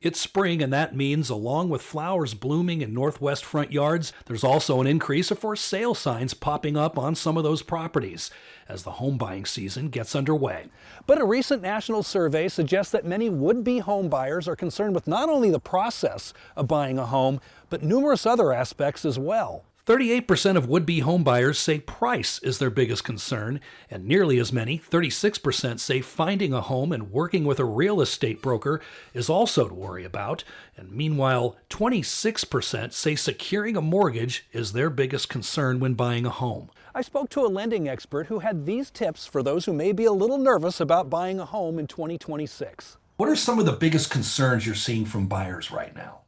It's spring, and that means, along with flowers blooming in northwest front yards, there's also an increase of for sale signs popping up on some of those properties as the home buying season gets underway. But a recent national survey suggests that many would be home buyers are concerned with not only the process of buying a home, but numerous other aspects as well. 38% of would be homebuyers say price is their biggest concern, and nearly as many, 36%, say finding a home and working with a real estate broker is also to worry about. And meanwhile, 26% say securing a mortgage is their biggest concern when buying a home. I spoke to a lending expert who had these tips for those who may be a little nervous about buying a home in 2026. What are some of the biggest concerns you're seeing from buyers right now?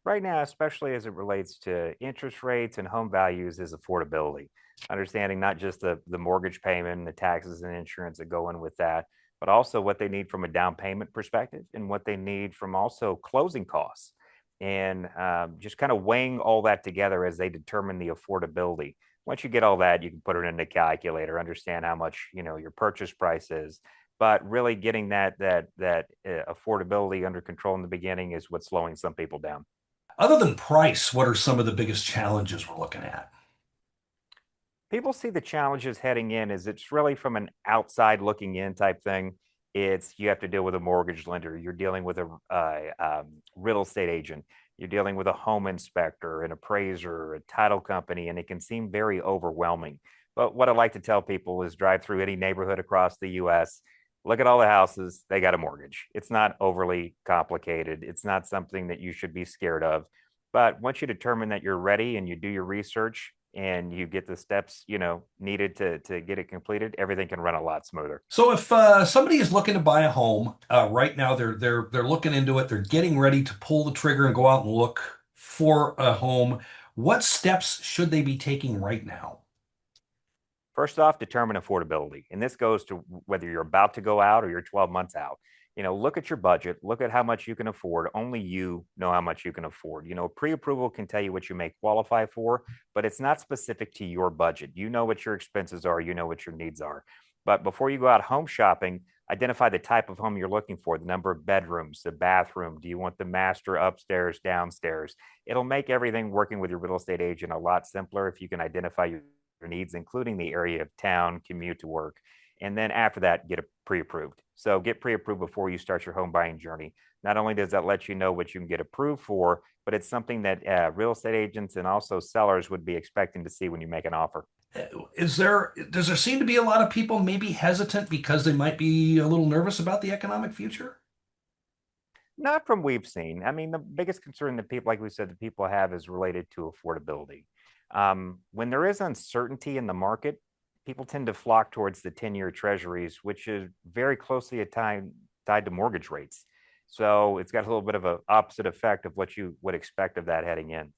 Right now, especially as it relates to interest rates and home values, is affordability. Understanding not just the mortgage payment, the taxes and insurance that go in with that, but also what they need from a down payment perspective and what they need from also closing costs. And just kind of weighing all that together as they determine the affordability. Once you get all that, you can put it in a calculator, understand how much your purchase price is. But really getting that affordability under control in the beginning is what's slowing some people down. Other than price, what are some of the biggest challenges we're looking at? People see the challenges heading in is it's really from an outside looking in type thing. It's you have to deal with a mortgage lender, you're dealing with a real estate agent, you're dealing with a home inspector, an appraiser, a title company, and it can seem very overwhelming. But what I like to tell people is drive through any neighborhood across the US, look at all the houses, they got a mortgage. It's not overly complicated. It's not something that you should be scared of. But once you determine that you're ready and you do your research and you get the steps, needed to get it completed, everything can run a lot smoother. So if somebody is looking to buy a home right now, they're looking into it, they're getting ready to pull the trigger and go out and look for a home. What steps should they be taking right now? First off, determine affordability. And this goes to whether you're about to go out or you're 12 months out. Look at your budget, look at how much you can afford. Only you know how much you can afford. Pre-approval can tell you what you may qualify for, but it's not specific to your budget. You know what your expenses are, you know what your needs are. But before you go out home shopping, identify the type of home you're looking for, the number of bedrooms, the bathroom. Do you want the master upstairs, downstairs? It'll make everything working with your real estate agent a lot simpler if you can identify your needs, including the area of town, commute to work. And then after that, get it pre-approved. So get pre-approved before you start your home buying journey. Not only does that let you know what you can get approved for, but it's something that real estate agents and also sellers would be expecting to see when you make an offer. Does there seem to be a lot of people maybe hesitant because they might be a little nervous about the economic future? Not from we've seen. I mean, the biggest concern that people, like we said, that people have is related to affordability. When there is uncertainty in the market, people tend to flock towards the 10-year treasuries, which is very closely tied to mortgage rates. So it's got a little bit of an opposite effect of what you would expect of that heading in.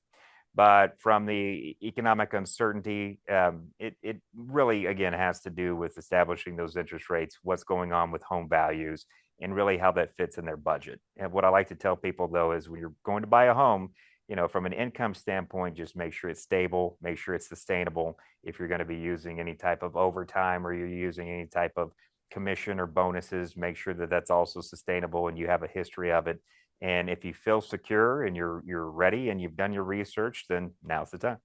But from the economic uncertainty, it really, again, has to do with establishing those interest rates, what's going on with home values, and really how that fits in their budget. And what I like to tell people, though, is when you're going to buy a home, from an income standpoint, just make sure it's stable, make sure it's sustainable. If you're going to be using any type of overtime or you're using any type of commission or bonuses, make sure that that's also sustainable and you have a history of it. And if you feel secure and you're ready and you've done your research, then now's the time.